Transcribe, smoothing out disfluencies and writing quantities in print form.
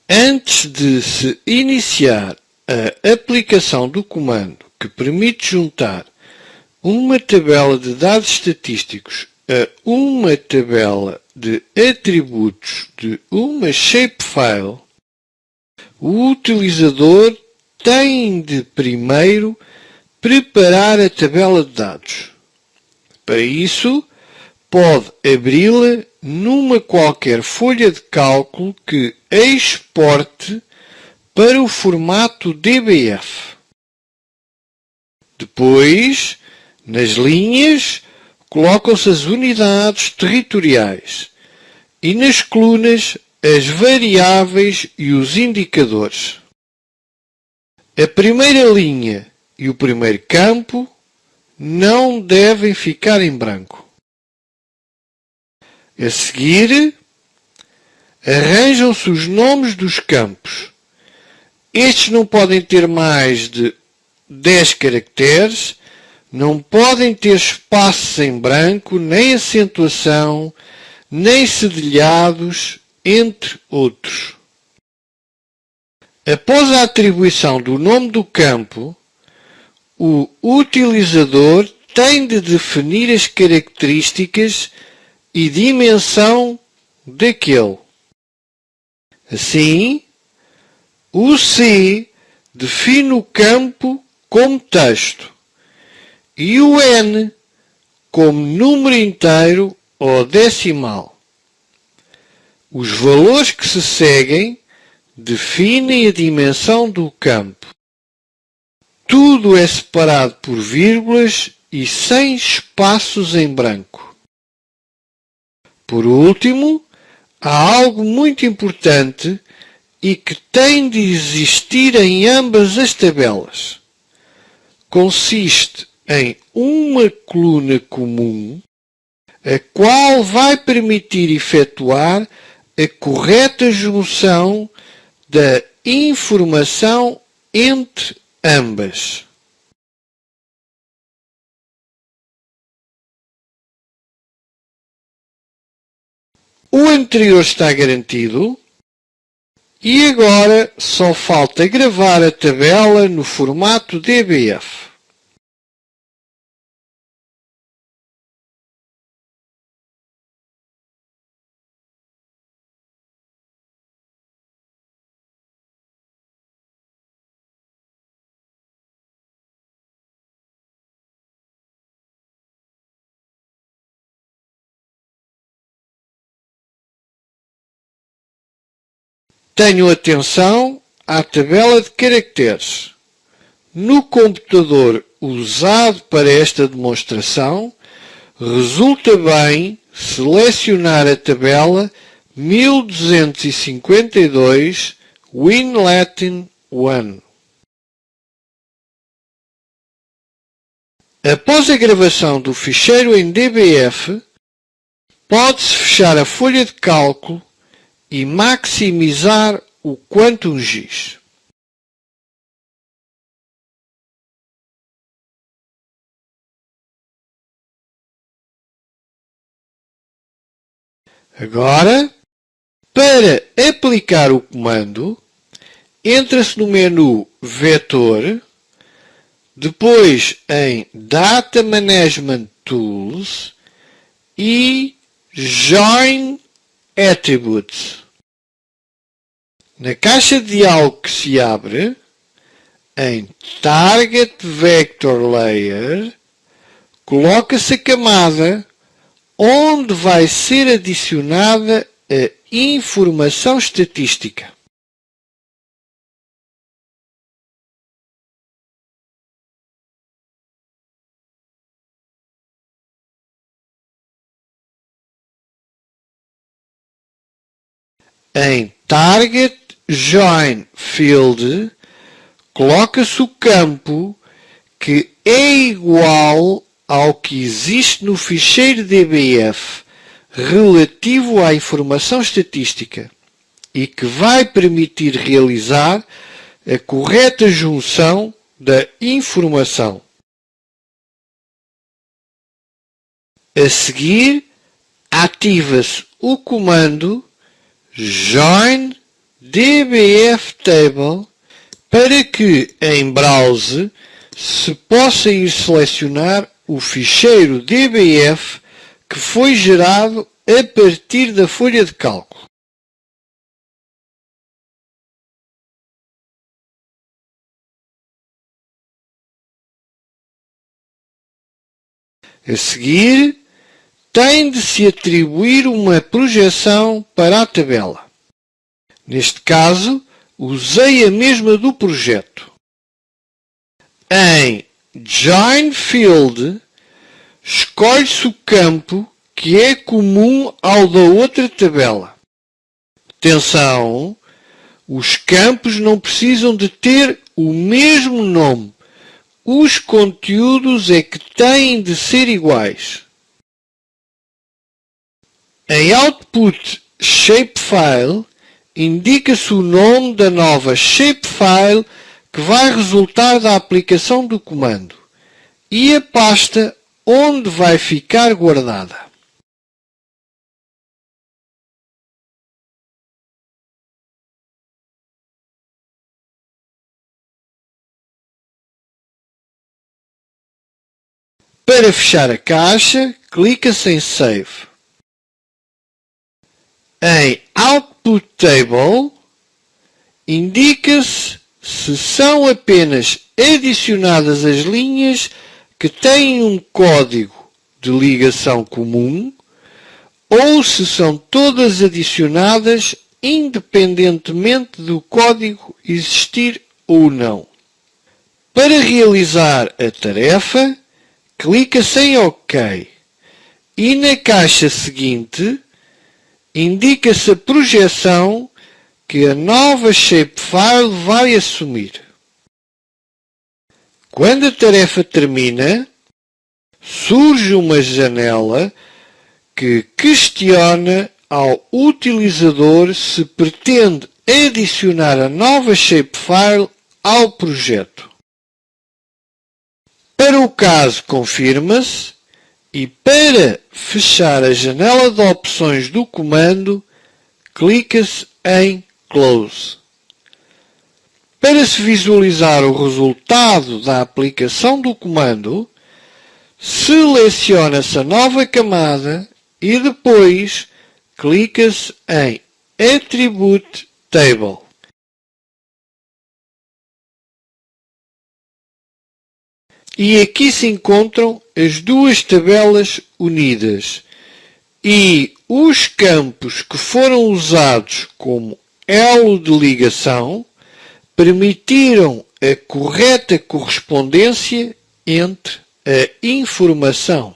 Antes de se iniciar a aplicação do comando que permite juntar uma tabela de dados estatísticos a uma tabela de atributos de uma shapefile, o utilizador tem de primeiro preparar a tabela de dados. Para isso, pode abri-la numa qualquer folha de cálculo que exporte para o formato DBF. Depois, nas linhas, colocam-se as unidades territoriais e nas colunas as variáveis e os indicadores. A primeira linha e o primeiro campo não devem ficar em branco. A seguir, arranjam-se os nomes dos campos. Estes não podem ter mais de 10 caracteres, não podem ter espaços em branco, nem acentuação, nem cedilhados, entre outros. Após a atribuição do nome do campo, o utilizador tem de definir as características e dimensão daquele. Assim, o C define o campo como texto e o N como número inteiro ou decimal. Os valores que se seguem definem a dimensão do campo. Tudo é separado por vírgulas e sem espaços em branco. Por último, há algo muito importante e que tem de existir em ambas as tabelas. Consiste em uma coluna comum, a qual vai permitir efetuar a correta junção da informação entre ambas. O anterior está garantido e agora só falta gravar a tabela no formato DBF. Tenham atenção à tabela de caracteres. No computador usado para esta demonstração, resulta bem selecionar a tabela 1252 Win Latin 1. Após a gravação do ficheiro em DBF, pode-se fechar a folha de cálculo e maximizar o Quantum GIS. Agora, para aplicar o comando, entra-se no menu Vetor, depois em Data Management Tools e Join Attributes. Na caixa de diálogo que se abre, em Target Vector Layer, coloca-se a camada onde vai ser adicionada a informação estatística. Em Target Join Field, coloca-se o campo que é igual ao que existe no ficheiro DBF relativo à informação estatística e que vai permitir realizar a correta junção da informação. A seguir, ativa-se o comando Join dbf table para que em browse se possa ir selecionar o ficheiro dbf que foi gerado a partir da folha de cálculo. A seguir, tem de se atribuir uma projeção para a tabela. Neste caso, usei a mesma do projeto. Em Join Field, escolhe-se o campo que é comum ao da outra tabela. Atenção! Os campos não precisam de ter o mesmo nome. Os conteúdos é que têm de ser iguais. Em Output Shapefile, indica-se o nome da nova shapefile que vai resultar da aplicação do comando e a pasta onde vai ficar guardada. Para fechar a caixa, clica-se em Save. Em Output Table, indica-se se são apenas adicionadas as linhas que têm um código de ligação comum ou se são todas adicionadas independentemente do código existir ou não. Para realizar a tarefa, clica-se em OK e na caixa seguinte indica-se a projeção que a nova shapefile vai assumir. Quando a tarefa termina, surge uma janela que questiona ao utilizador se pretende adicionar a nova shapefile ao projeto. Para o caso, confirma-se e para fechar a janela de opções do comando, clica-se em Close. Para se visualizar o resultado da aplicação do comando, seleciona-se a nova camada e depois clica-se em Attribute Table. E aqui se encontram as duas tabelas unidas e os campos que foram usados como elo de ligação permitiram a correta correspondência entre a informação.